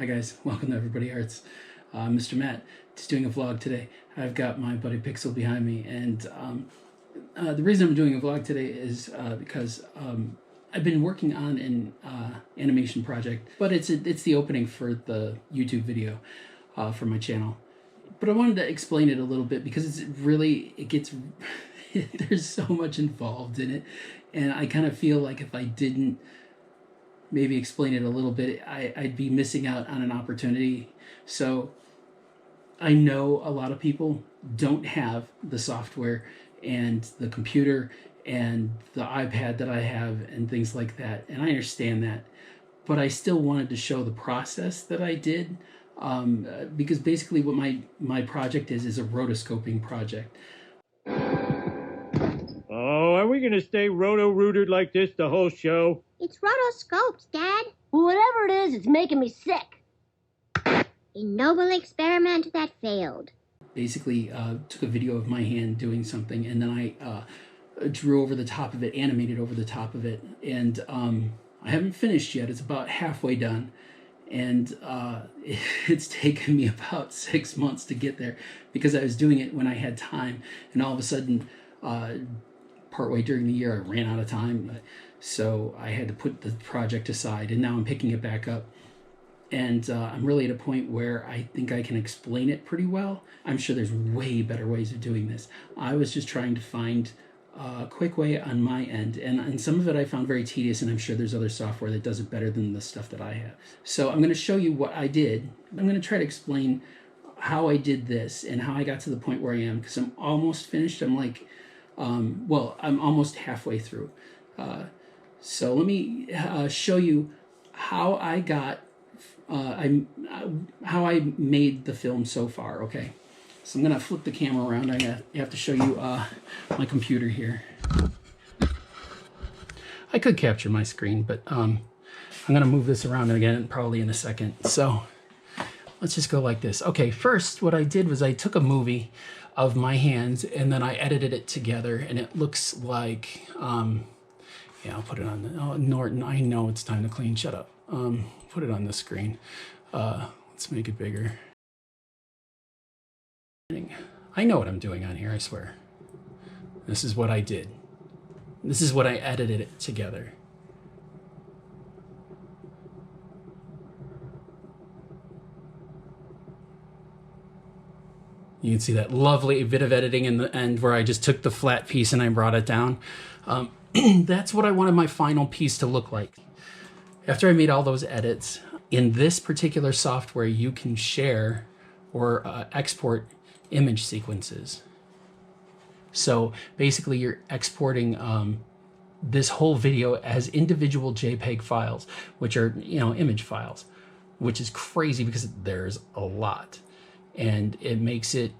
Hi guys, welcome to Everybody Arts. Mr. Matt, just doing a vlog today. I've got my buddy Pixel behind me, and the reason I'm doing a vlog today is because I've been working on an animation project, but it's the opening for the YouTube video for my channel. But I wanted to explain it a little bit because it gets there's so much involved in it, and I kind of feel like if I didn't maybe explain it a little bit, I'd be missing out on an opportunity. So I know a lot of people don't have the software and the computer and the iPad that I have and things like that, and I understand that, but I still wanted to show the process that I did, because basically what my project is a rotoscoping project. Oh, are we going to stay roto-rooted like this the whole show? It's rotoscopes, Dad. Well, whatever it is, it's making me sick. A noble experiment that failed. Basically, took a video of my hand doing something, and then I drew over the top of it, animated over the top of it, and I haven't finished yet. It's about halfway done, and it's taken me about 6 months to get there because I was doing it when I had time, and all of a sudden, partway during the year, I ran out of time, so I had to put the project aside, and now I'm picking it back up. And I'm really at a point where I think I can explain it pretty well. I'm sure there's way better ways of doing this. I was just trying to find a quick way on my end, and some of it I found very tedious, and I'm sure there's other software that does it better than the stuff that I have. So I'm going to show you what I did. I'm going to try to explain how I did this and how I got to the point where I am, because I'm almost finished. I'm like, well, I'm almost halfway through. So let me show you how I got how I made the film so far. Okay, so I'm gonna flip the camera around. I have to show you my computer here. I could capture my screen, but I'm gonna move this around again probably in a second. So let's just go like this. Okay, first what I did was I took a movie of my hands and then I edited it together, and it looks like yeah, I'll put it on the, oh, Norton, I know it's time to clean, shut up. Put it on the screen. Let's make it bigger. I know what I'm doing on here, I swear. This is what I did. This is what I edited it together. You can see that lovely bit of editing in the end where I just took the flat piece and I brought it down. That's what I wanted my final piece to look like. After I made all those edits, in this particular software, you can share or export image sequences. So basically you're exporting this whole video as individual JPEG files, which are, image files, which is crazy because there's a lot. And it makes it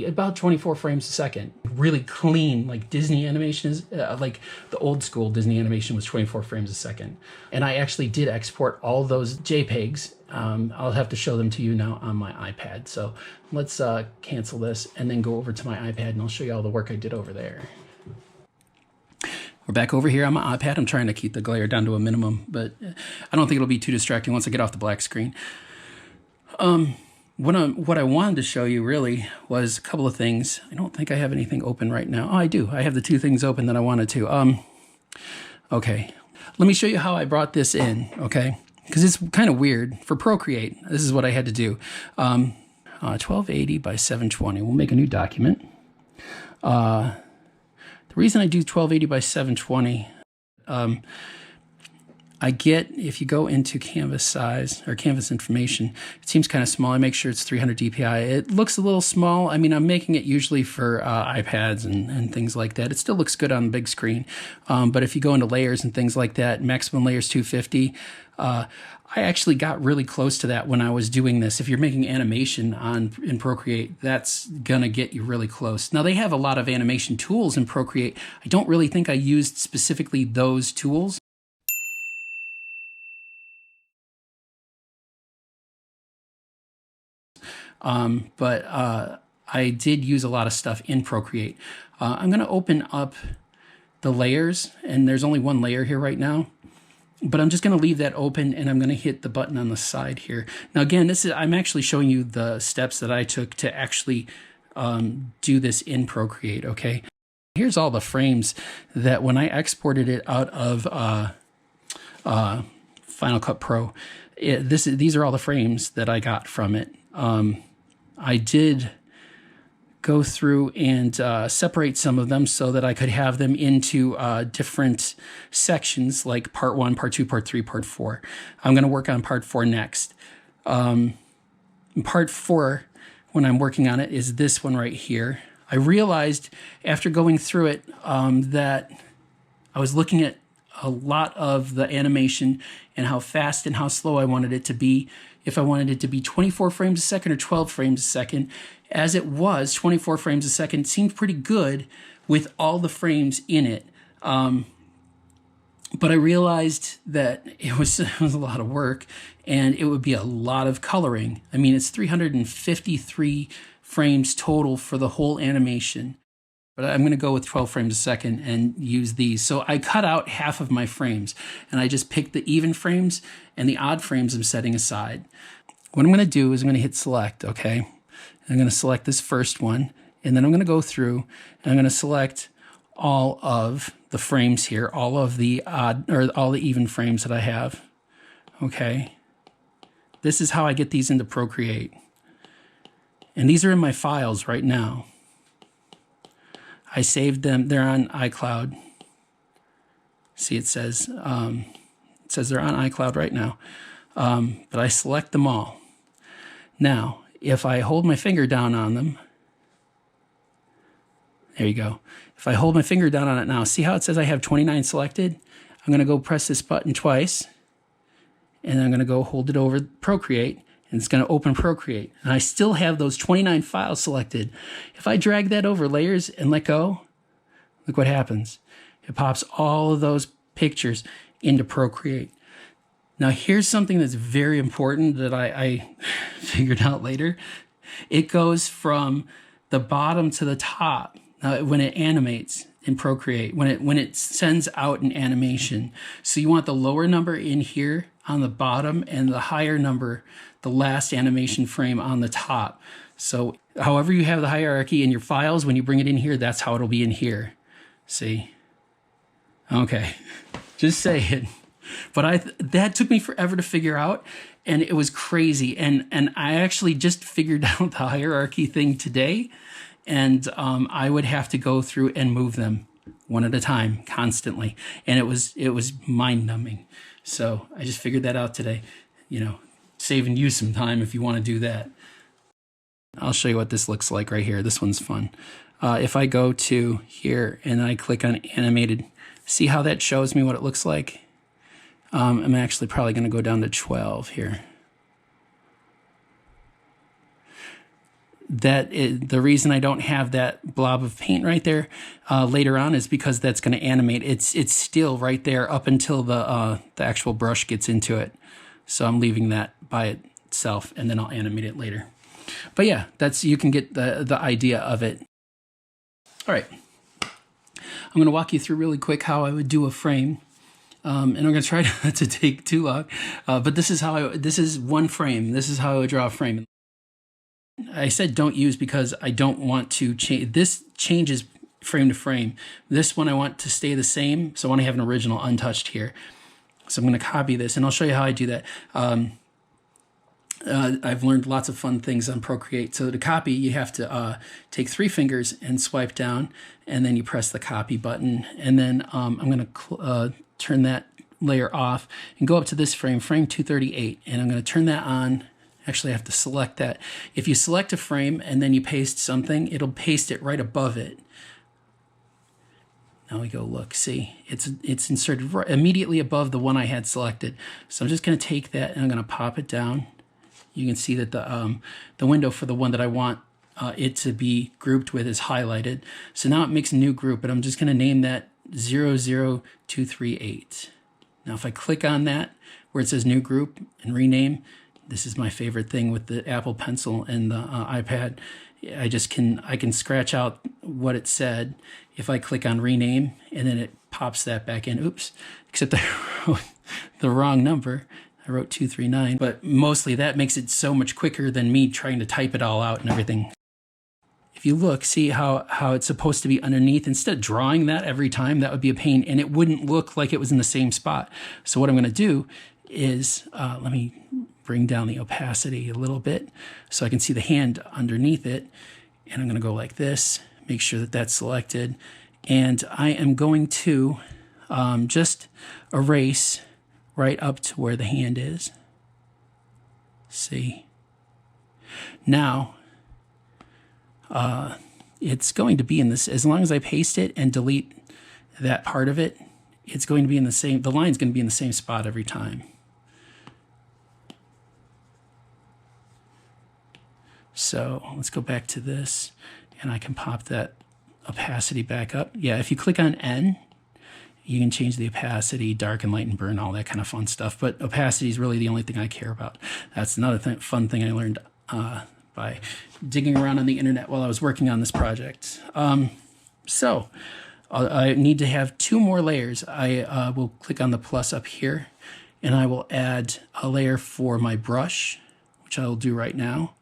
about 24 frames a second. Really clean, like Disney animation is, like the old school Disney animation was 24 frames a second. And I actually did export all those JPEGs. I'll have to show them to you now on my iPad. So let's cancel this and then go over to my iPad, and I'll show you all the work I did over there. We're back over here on my iPad. I'm trying to keep the glare down to a minimum, but I don't think it'll be too distracting once I get off the black screen. What I wanted to show you really was a couple of things. I don't think I have anything open right now. Oh, I do. I have the two things open that I wanted to. Okay. Let me show you how I brought this in, okay? Because it's kind of weird. For Procreate, this is what I had to do. 1280 by 720. We'll make a new document. The reason I do 1280 by 720, I get, if you go into canvas size or canvas information, it seems kind of small. I make sure it's 300 DPI. It looks a little small. I mean, I'm making it usually for iPads and things like that. It still looks good on the big screen. But if you go into layers and things like that, maximum layers 250, I actually got really close to that when I was doing this. If you're making animation in Procreate, that's gonna get you really close. Now, they have a lot of animation tools in Procreate. I don't really think I used specifically those tools. But I did use a lot of stuff in Procreate. I'm going to open up the layers, and there's only one layer here right now. But I'm just going to leave that open, and I'm going to hit the button on the side here. Now again, I'm actually showing you the steps that I took to actually do this in Procreate, okay? Here's all the frames that when I exported it out of Final Cut Pro, these are all the frames that I got from it. I did go through and separate some of them so that I could have them into different sections, like part 1, part 2, part 3, part 4. I'm going to work on part 4 next. Part 4, when I'm working on it, is this one right here. I realized after going through it that I was looking at a lot of the animation and how fast and how slow I wanted it to be. If I wanted it to be 24 frames a second or 12 frames a second. As it was, 24 frames a second seemed pretty good with all the frames in it. But I realized that it was a lot of work, and it would be a lot of coloring. I mean, it's 353 frames total for the whole animation. But I'm going to go with 12 frames a second and use these. So I cut out half of my frames, and I just picked the even frames, and the odd frames I'm setting aside. What I'm going to do is I'm going to hit select, okay? I'm going to select this first one, and then I'm going to go through, and I'm going to select all of the frames here, all of the odd, or all the even frames that I have, okay? This is how I get these into Procreate. And these are in my files right now. I saved them, they're on iCloud. See, it says they're on iCloud right now. But I select them all. Now, if I hold my finger down on them, there you go. If I hold my finger down on it now, see how it says I have 29 selected? I'm going to go press this button twice, and I'm going to go hold it over Procreate, and it's going to open Procreate. And I still have those 29 files selected. If I drag that over layers and let go, look what happens. It pops all of those pictures into Procreate. Now here's something that's very important that I figured out later. It goes from the bottom to the top when it animates in Procreate, when it sends out an animation. So you want the lower number in here on the bottom and the higher number, the last animation frame, on the top. So however you have the hierarchy in your files, when you bring it in here, that's how it'll be in here. See? Okay, just say it. But that took me forever to figure out, and it was crazy. And I actually just figured out the hierarchy thing today, and I would have to go through and move them one at a time constantly, and it was mind-numbing. So I just figured that out today, you know, saving you some time if you want to do that. I'll show you what this looks like right here. This one's fun. If I go to here and I click on animated, see how that shows me what it looks like? I'm actually probably going to go down to 12 here. The reason I don't have that blob of paint right there later on is because that's going to animate. It's still right there up until the actual brush gets into it. So I'm leaving that by itself, and then I'll animate it later. But yeah, you can get the idea of it. All right, I'm going to walk you through really quick how I would do a frame. And I'm going to try not to take too long, but this is one frame. This is how I would draw a frame. I said don't use because I don't want to change. This changes frame to frame. This one I want to stay the same, so I want to have an original untouched here. So I'm going to copy this, and I'll show you how I do that. I've learned lots of fun things on Procreate. So to copy, you have to take 3 fingers and swipe down, and then you press the copy button. And then I'm going to turn that layer off and go up to this frame 238, and I'm going to turn that on. Actually, I have to select that. If you select a frame and then you paste something, it'll paste it right above it. Now we go look, see, it's inserted right immediately above the one I had selected. So I'm just going to take that and I'm going to pop it down. You can see that the window for the one that I want it to be grouped with is highlighted. So now it makes a new group, but I'm just going to name that 00238. Now if I click on that where it says new group and rename, this is my favorite thing with the Apple Pencil and the iPad. I can scratch out what it said if I click on rename, and then it pops that back in. Oops, except I the wrong number. I wrote 239, but mostly that makes it so much quicker than me trying to type it all out and everything. If you look, see how it's supposed to be underneath. Instead of drawing that every time, that would be a pain, and it wouldn't look like it was in the same spot. So what I'm going to do is, let me bring down the opacity a little bit so I can see the hand underneath it. And I'm going to go like this, make sure that that's selected. And I am going to just erase right up to where the hand is. See? Now, it's going to be in this, as long as I paste it and delete that part of it, it's going to be in the same, the line's going to be in the same spot every time. So let's go back to this, and I can pop that opacity back up. Yeah, if you click on N, you can change the opacity, darken, lighten, burn, all that kind of fun stuff. But opacity is really the only thing I care about. That's another fun thing I learned by digging around on the internet while I was working on this project. So I need to have 2 more layers. I will click on the plus up here, and I will add a layer for my brush, which I will do right now.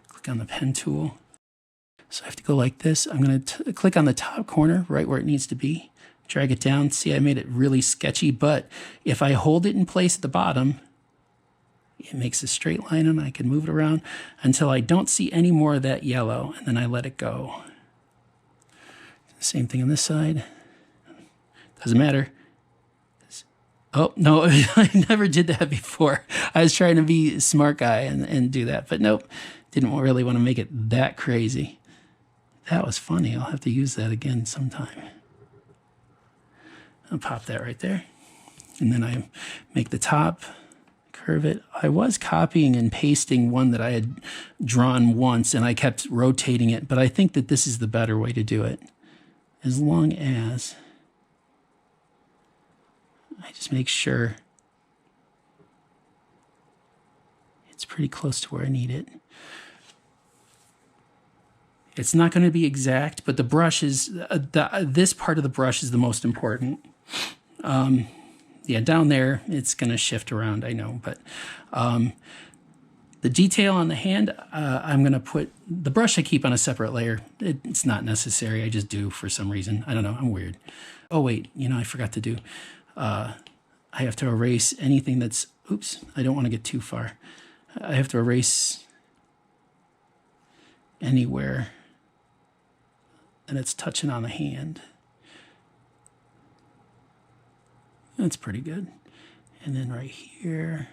Click on the pen tool. So I have to go like this. I'm going to click on the top corner right where it needs to be, drag it down. See, I made it really sketchy, but if I hold it in place at the bottom, it makes a straight line, and I can move it around until I don't see any more of that yellow, and then I let it go. Same thing on this side. Doesn't matter. Oh, no, I never did that before. I was trying to be a smart guy and do that, but nope, didn't really want to make it that crazy. That was funny. I'll have to use that again sometime. I'll pop that right there. And then I make the top, curve it. I was copying and pasting one that I had drawn once, and I kept rotating it, but I think that this is the better way to do it. As long as I just make sure it's pretty close to where I need it. It's not going to be exact, but the brush is, this part of the brush is the most important. Yeah, down there, it's going to shift around, I know, but the detail on the hand, I'm going to put, the brush I keep on a separate layer. It's not necessary, I just do for some reason. I don't know, I'm weird. Oh wait, you know, I forgot to do, I have to erase anything that's, oops, I don't want to get too far. I have to erase anywhere and it's touching on the hand. That's pretty good. And then right here,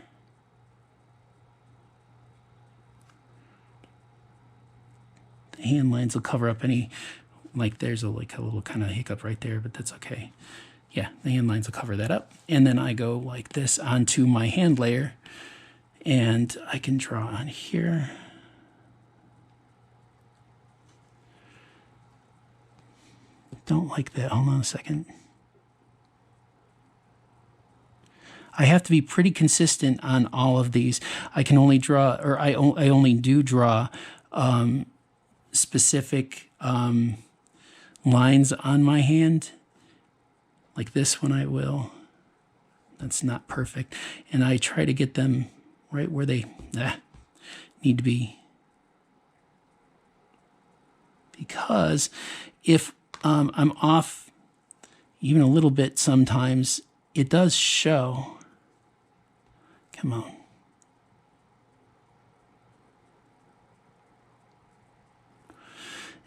the hand lines will cover up any, like there's a little kind of hiccup right there, but that's okay. Yeah, the hand lines will cover that up. And then I go like this onto my hand layer, and I can draw on here. Don't like that. Hold on a second. I have to be pretty consistent on all of these. I can only draw, or I only do draw specific lines on my hand. Like this one I will. That's not perfect. And I try to get them right where they need to be. Because if I'm off even a little bit sometimes, it does show. Come on.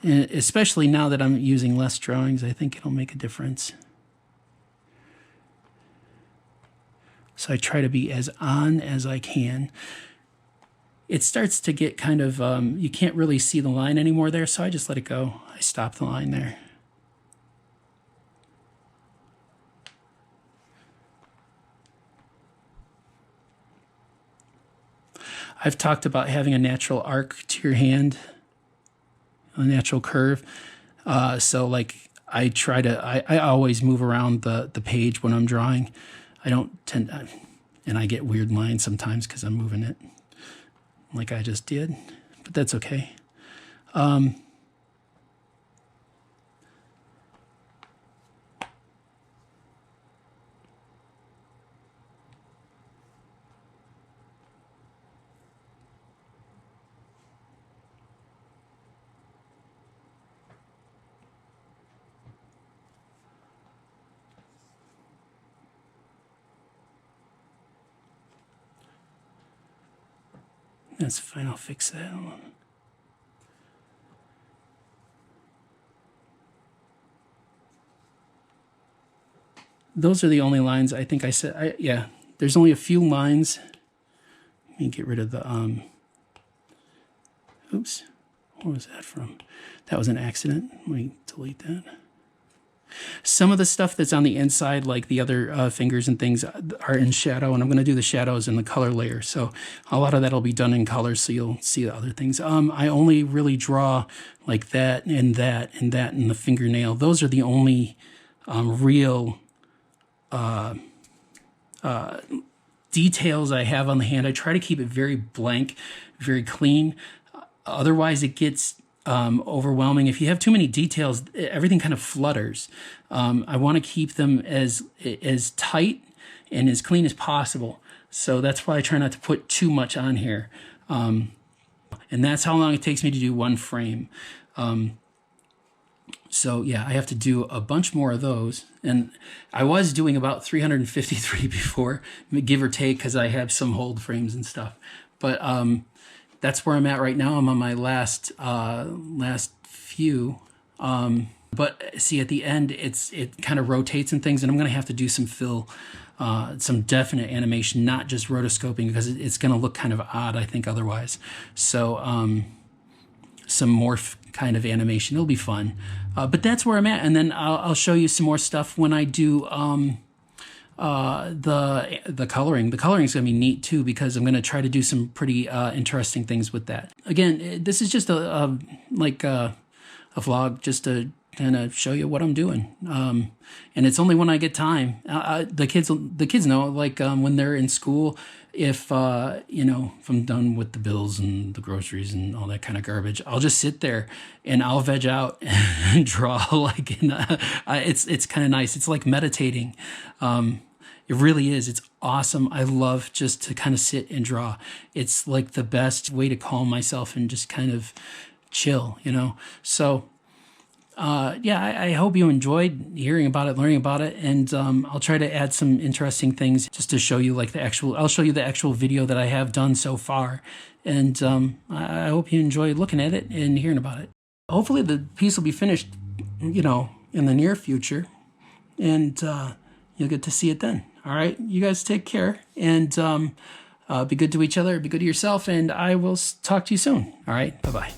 And especially now that I'm using less drawings, I think it'll make a difference. So I try to be as on as I can. It starts to get kind of, you can't really see the line anymore there, so I just let it go. I stop the line there. I've talked about having a natural arc to your hand, a natural curve. So like I try to, I always move around the page when I'm drawing. I don't tend to, and I get weird lines sometimes because I'm moving it like I just did, but that's okay. That's fine, I'll fix that. Hold on. Those are the only lines I think I said. Yeah, there's only a few lines. Let me get rid of the, oops, what was that from? That was an accident. Let me delete that. Some of the stuff that's on the inside, like the other fingers and things, are in shadow, and I'm going to do the shadows in the color layer. So a lot of that will be done in color, so you'll see the other things. I only really draw like that and that and that and the fingernail. Those are the only real details I have on the hand. I try to keep it very blank, very clean. Otherwise, it gets overwhelming. If you have too many details, everything kind of flutters. I want to keep them as tight and as clean as possible. So that's why I try not to put too much on here. And that's how long it takes me to do one frame. So yeah, I have to do a bunch more of those. And I was doing about 353 before, give or take, because I have some hold frames and stuff. But that's where I'm at right now. I'm on my last few. But see, at the end, it kind of rotates and things, and I'm going to have to do some some definite animation, not just rotoscoping, because it's going to look kind of odd, I think, otherwise. So some morph kind of animation. It'll be fun. But that's where I'm at, and then I'll show you some more stuff when I do the coloring. The coloring is going to be neat too, because I'm going to try to do some pretty interesting things with that. Again, this is just a vlog, just to kind of show you what I'm doing. And it's only when I get time. The kids know, like when they're in school, if if I'm done with the bills and the groceries and all that kind of garbage, I'll just sit there and I'll veg out and draw. It's kind of nice. It's like meditating. It really is. It's awesome. I love just to kind of sit and draw. It's like the best way to calm myself and just kind of chill, So I hope you enjoyed hearing about it, learning about it, and I'll try to add some interesting things just to show you I'll show you the actual video that I have done so far, and I hope you enjoy looking at it and hearing about it. Hopefully the piece will be finished, in the near future, and you'll get to see it then. All right, you guys take care, and be good to each other, be good to yourself, and I will talk to you soon. All right, bye-bye.